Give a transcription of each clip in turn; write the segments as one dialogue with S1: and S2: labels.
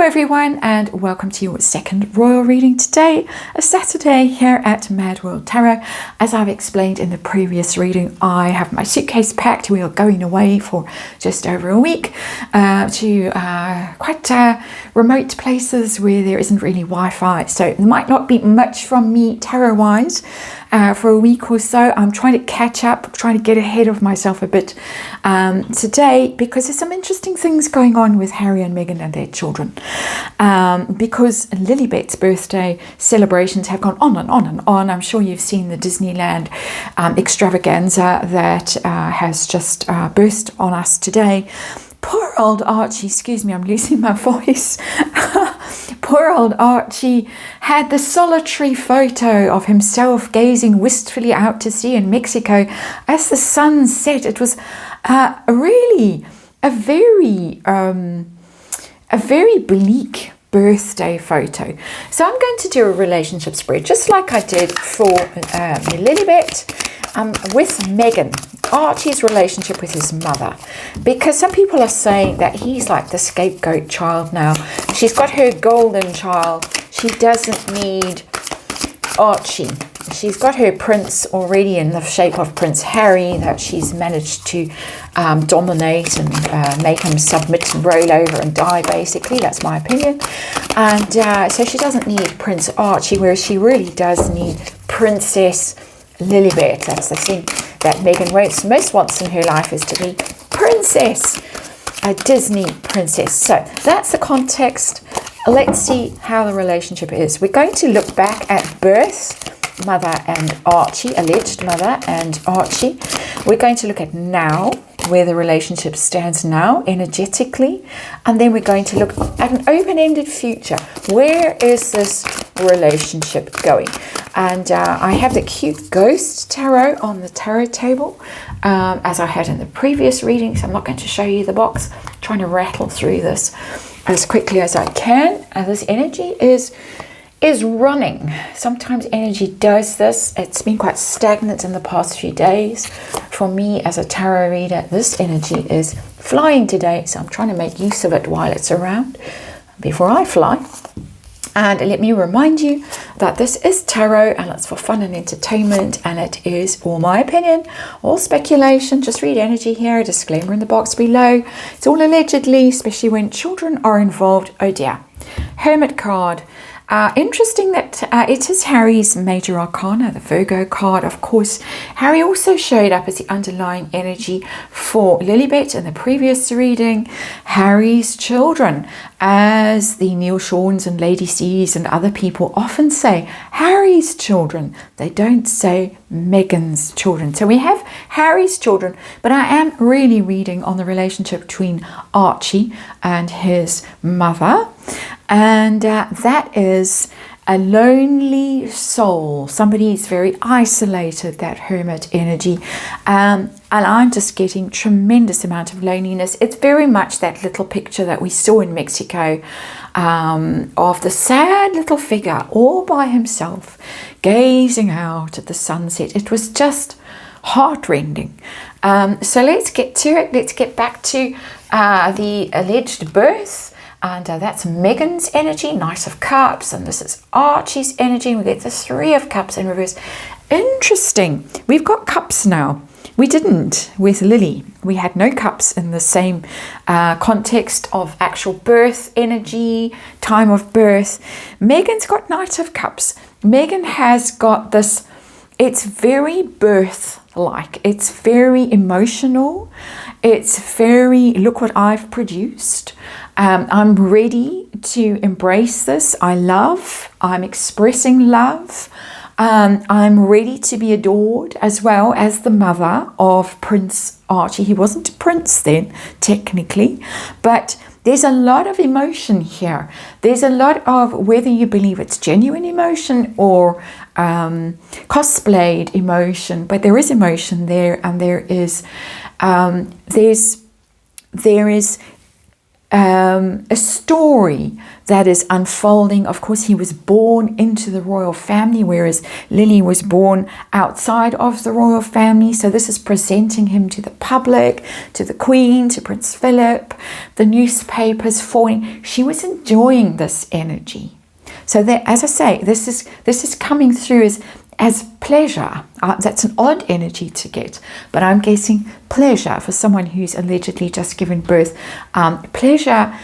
S1: everyone, and welcome to your second royal reading today, a Saturday here at MadWorldTarot. As I've explained in the previous reading, I have my suitcase packed. We are going away for just over a week to quite remote places where there isn't really Wi-Fi, so there might not be much from me tarot-wise for a week or so. I'm trying to catch up, trying to get ahead of myself a bit today, because there's some interesting things going on with Harry and Meghan and their children. Because Lilibet's birthday celebrations have gone on and on and on. I'm sure you've seen the Disneyland extravaganza that has just burst on us today. Poor old Archie, excuse me, I'm losing my voice. Poor old Archie had the solitary photo of himself gazing wistfully out to sea in Mexico as the sun set. It was really a very bleak birthday photo. So I'm going to do a relationship spread just like I did for Lilibet with Meghan. Archie's relationship with his mother, because some people are saying that he's like the scapegoat child now. She's got her golden child. She doesn't need Archie. She's got her prince already in the shape of Prince Harry that she's managed to dominate and make him submit and roll over and die, basically. That's my opinion. And so she doesn't need Prince Archie, whereas she really does need Princess Lilibet. That's the thing that Meghan most wants in her life, is to be princess, a Disney princess. So that's the context. Let's see how the relationship is. We're going to look back at birth, mother and Archie, alleged mother and Archie. We're going to look at now, where the relationship stands now energetically, and then we're going to look at an open-ended future. Where is this relationship going? And I have the cute ghost tarot on the tarot table, as I had in the previous reading, so I'm not going to show you the box. I'm trying to rattle through this as quickly as I can. This energy is running. Sometimes energy does this. It's been quite stagnant in the past few days. For me as a tarot reader, this energy is flying today, so I'm trying to make use of it while it's around before I fly. And let me remind you that this is tarot, and it's for fun and entertainment, and it is all my opinion, all speculation. Just read energy here, a disclaimer in the box below. It's all allegedly, especially when children are involved. Oh dear. Hermit card. Interesting that it is Harry's major arcana, the Virgo card. Of course, Harry also showed up as the underlying energy for Lilibet in the previous reading. Harry's children, as the Neil Shawns and Lady C's and other people often say, Harry's children. They don't say Meghan's children. So we have Harry's children, but I am really reading on the relationship between Archie and his mother. And that is a lonely soul. Somebody is very isolated, that hermit energy. And I'm just getting tremendous amount of loneliness. It's very much that little picture that we saw in Mexico of the sad little figure all by himself, gazing out at the sunset. It was just heartrending. So let's get to it. Let's get back to the alleged birth. And that's Meghan's energy, Knight of Cups, and this is Archie's energy. We get the Three of Cups in reverse. Interesting. We've got cups now. We didn't with Lily. We had no cups in the same context of actual birth energy, time of birth. Meghan's got Knight of Cups. Meghan has got this, it's very birth-like. It's very emotional. It's very, look what I've produced. I'm ready to embrace this. I'm expressing love. I'm ready to be adored, as well as the mother of Prince Archie. He wasn't a prince then, technically, but there's a lot of emotion here. There's a lot of, whether you believe it's genuine emotion or cosplayed emotion, but there is emotion there, and there is a story that is unfolding. Of course, he was born into the royal family, whereas Lily was born outside of the royal family. So this is presenting him to the public, to the Queen, to Prince Philip, the newspapers falling. She was enjoying this energy. So that, as I say, this is coming through as pleasure. That's an odd energy to get, but I'm guessing pleasure for someone who's allegedly just given birth. Pleasure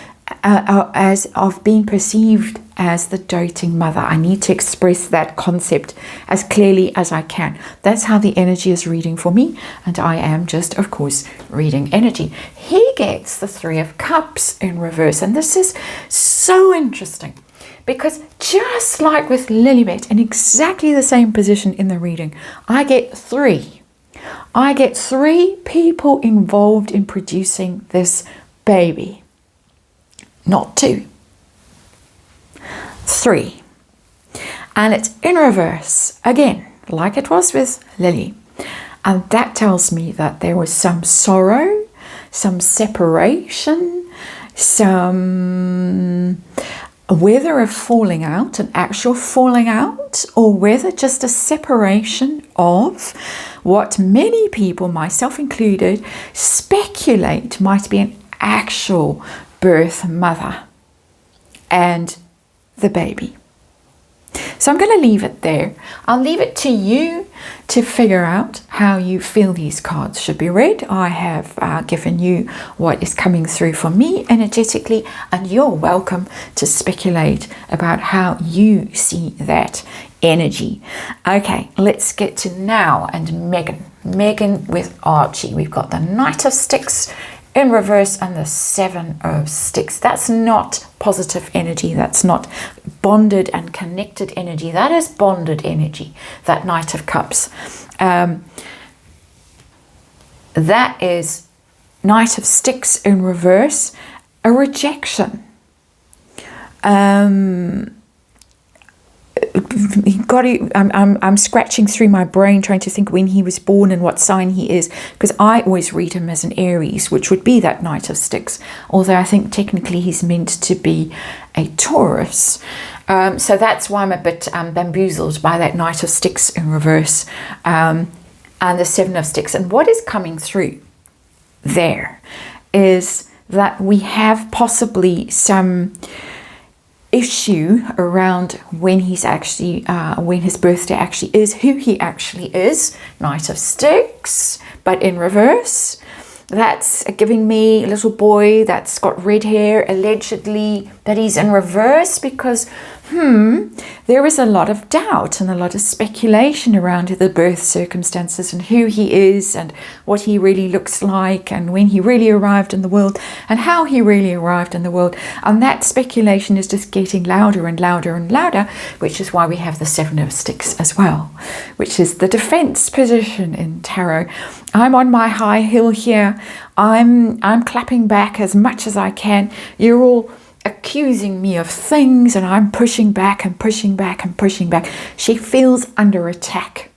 S1: as of being perceived as the doting mother. I need to express that concept as clearly as I can. That's how the energy is reading for me, and I am just, of course, reading energy. He gets the Three of Cups in reverse, and this is so interesting. Because just like with Lilibet, in exactly the same position in the reading, I get three. I get three people involved in producing this baby. Not two. Three. And it's in reverse, again, like it was with Lily. And that tells me that there was some sorrow, some separation, whether a falling out, an actual falling out, or whether just a separation of what many people, myself included, speculate might be an actual birth mother and the baby. So I'm going to leave it there. I'll leave it to you to figure out how you feel these cards should be read. I have given you what is coming through for me energetically, and you're welcome to speculate about how you see that energy. Okay, let's get to now and Megan. Megan with Archie. We've got the Knight of Sticks in reverse and the Seven of Sticks. That's not positive energy. That's not bonded and connected energy. That is bonded energy, that Knight of Cups. That is Knight of Sticks in reverse, a rejection. I'm scratching through my brain trying to think when he was born and what sign he is, because I always read him as an Aries, which would be that Knight of Sticks, although I think technically he's meant to be a Taurus. So that's why I'm a bit bamboozled by that Knight of Sticks in reverse and the Seven of Sticks. And what is coming through there is that we have possibly some issue around when he's actually when his birthday actually is, who he actually is. Knight of Sticks, but in reverse. That's giving me a little boy that's got red hair, allegedly that he's in reverse, because there is a lot of doubt and a lot of speculation around the birth circumstances and who he is and what he really looks like and when he really arrived in the world and how he really arrived in the world. And that speculation is just getting louder and louder and louder, which is why we have the Seven of Sticks as well, which is the defense position in tarot. I'm on my high hill here. I'm clapping back as much as I can. You're all accusing me of things and I'm pushing back and pushing back and pushing back. She feels under attack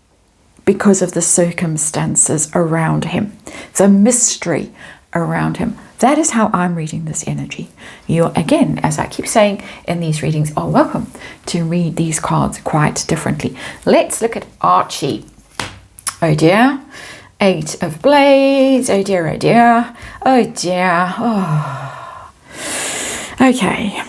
S1: because of the circumstances around him, the mystery around him. That is how I'm reading this energy. You, again, as I keep saying in these readings, are welcome to read these cards quite differently. Let's look at Archie. Oh dear. Eight of Blades. Oh dear, oh dear. Oh dear. Oh. Okay,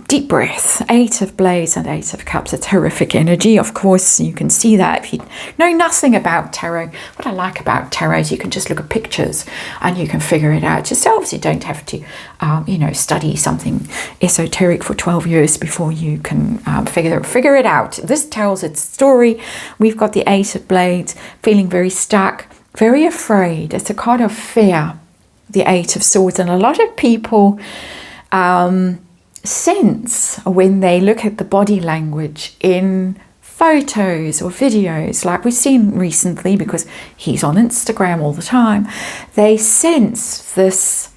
S1: deep breath. Eight of Blades and Eight of Cups. It's horrific energy. Of course, you can see that if you know nothing about tarot. What I like about tarot is you can just look at pictures and you can figure it out yourselves. You don't have to, study something esoteric for 12 years before you can figure it out. This tells its story. We've got the Eight of Blades, feeling very stuck, very afraid. It's a card of fear, the Eight of Swords, and a lot of people sense when they look at the body language in photos or videos like we've seen recently, because he's on Instagram all the time, they sense this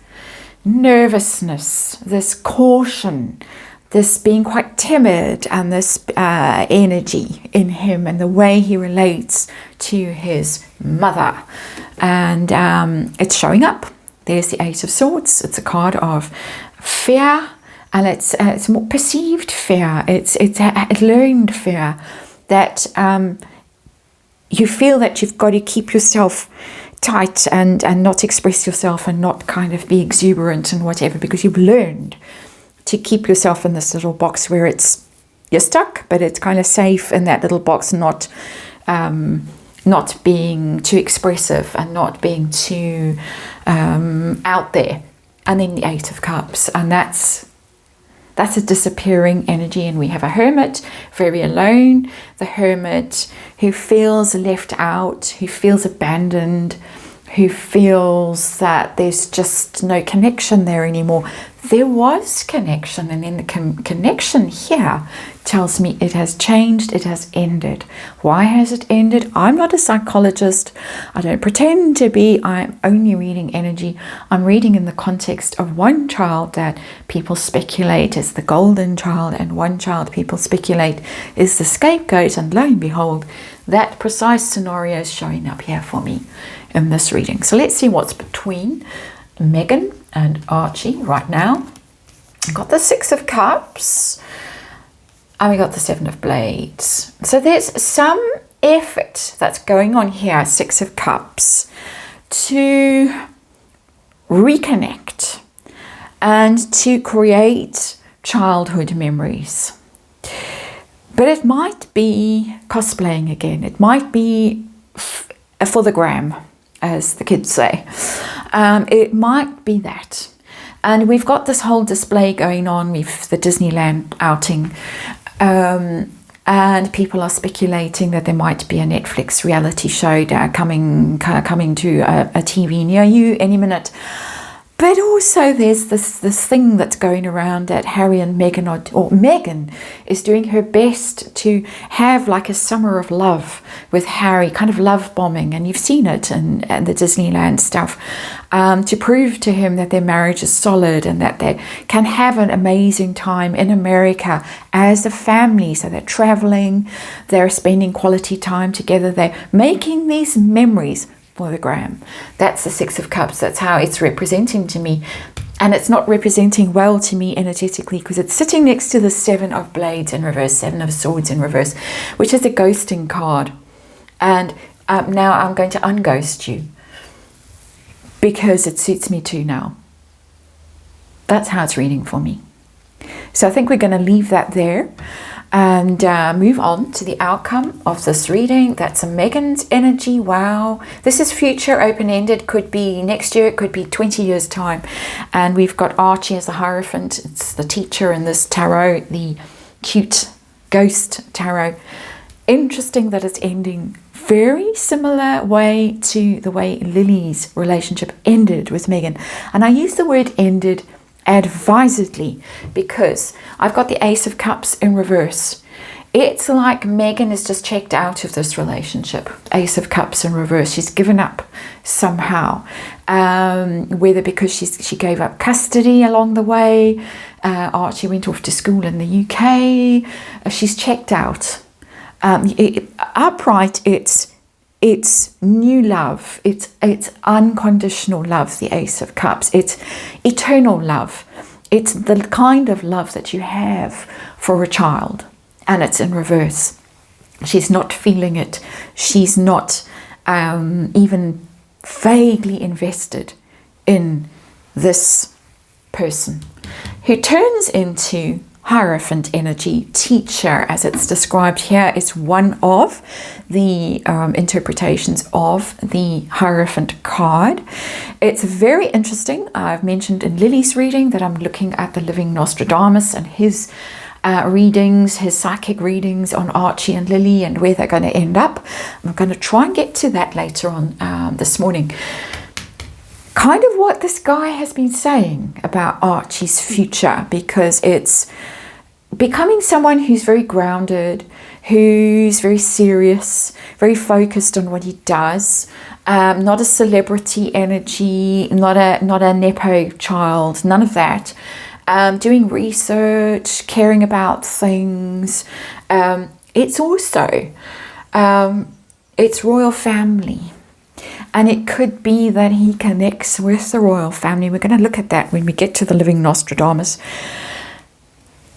S1: nervousness, this caution, this being quite timid, and this energy in him and the way he relates to his mother. And it's showing up. there's the Eight of Swords. It's a card of fear, and it's more perceived fear. It's learned fear that you feel that you've got to keep yourself tight and not express yourself and not kind of be exuberant and whatever, because you've learned to keep yourself in this little box where you're stuck, but it's kind of safe in that little box, not being too expressive and not being too out there. And then the Eight of Cups, and that's a disappearing energy. And we have a hermit, very alone, the hermit who feels left out, who feels abandoned, who feels that there's just no connection there anymore. There was connection, and then the connection here tells me it has changed, it has ended. Why has it ended? I'm not a psychologist. I don't pretend to be. I'm only reading energy. I'm reading in the context of one child that people speculate is the golden child, and one child people speculate is the scapegoat, and lo and behold, that precise scenario is showing up here for me in this reading. So let's see what's between Megan and Archie right now. I've got the Six of Cups, and we got the Seven of Blades. So there's some effort that's going on here, Six of Cups, to reconnect and to create childhood memories. But it might be cosplaying again. It might be for the gram, as the kids say. It might be that. And we've got this whole display going on with the Disneyland outing. And people are speculating that there might be a Netflix reality show coming to a TV near you any minute. But also there's this thing that's going around that Harry and Meghan or Meghan is doing her best to have like a summer of love with Harry, kind of love bombing, and you've seen it and the Disneyland stuff, to prove to him that their marriage is solid and that they can have an amazing time in America as a family. So they're traveling, they're spending quality time together, they're making these memories for the gram. That's the Six of Cups. That's how it's representing to me. And it's not representing well to me energetically because it's sitting next to the Seven of Blades in reverse, Seven of Swords in reverse, which is a ghosting card. And now I'm going to unghost you because it suits me too now. That's how it's reading for me. So I think we're going to leave that there and move on to the outcome of this reading. That's a Megan's energy. Wow. This is future, open-ended. Could be next year. It could be 20 years' time. And we've got Archie as the Hierophant. It's the teacher in this tarot, the cute ghost tarot. Interesting that it's ending very similar way to the way Lily's relationship ended with Megan. And I use the word ended advisedly because I've got the Ace of Cups in reverse. It's like Megan is just checked out of this relationship. Ace of Cups in reverse. She's given up somehow, whether because she gave up custody along the way. Archie went off to school in the UK. She's checked out. Upright, it's new love, it's unconditional love, the Ace of Cups, it's eternal love, it's the kind of love that you have for a child, and it's in reverse. She's not feeling it, she's not even vaguely invested in this person, who turns into Hierophant energy. Teacher, as it's described here, is one of the interpretations of the Hierophant card. It's very interesting. I've mentioned in Lily's reading that I'm looking at the living Nostradamus and his readings, his psychic readings on Archie and Lily and where they're going to end up. I'm going to try and get to that later on this morning. Kind of what this guy has been saying about Archie's future, because it's becoming someone who's very grounded, who's very serious, very focused on what he does, not a celebrity energy, not a nepo child, none of that. Doing research, caring about things. It's also it's royal family. And it could be that he connects with the royal family. We're going to look at that when we get to the living Nostradamus.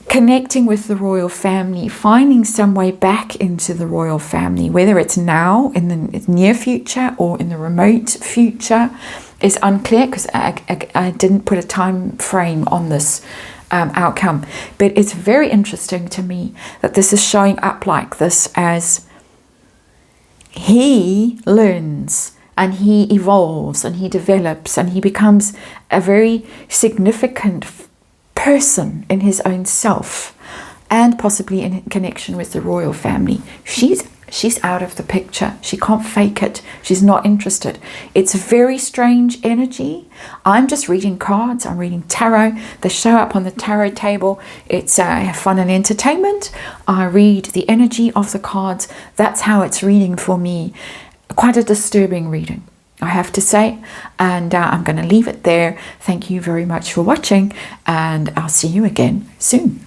S1: Connecting with the royal family, finding some way back into the royal family, whether it's now, in the near future, or in the remote future, is unclear, because I didn't put a time frame on this outcome. But it's very interesting to me that this is showing up like this, as he learns and he evolves and he develops and he becomes a very significant person in his own self, and possibly in connection with the royal family. She's out of the picture. She can't fake it. She's not interested. It's a very strange energy. I'm just reading cards. I'm reading tarot. They show up on the tarot table. It's fun and entertainment. I read the energy of the cards. That's how it's reading for me. Quite a disturbing reading, I have to say. And I'm going to leave it there. Thank you very much for watching, and I'll see you again soon.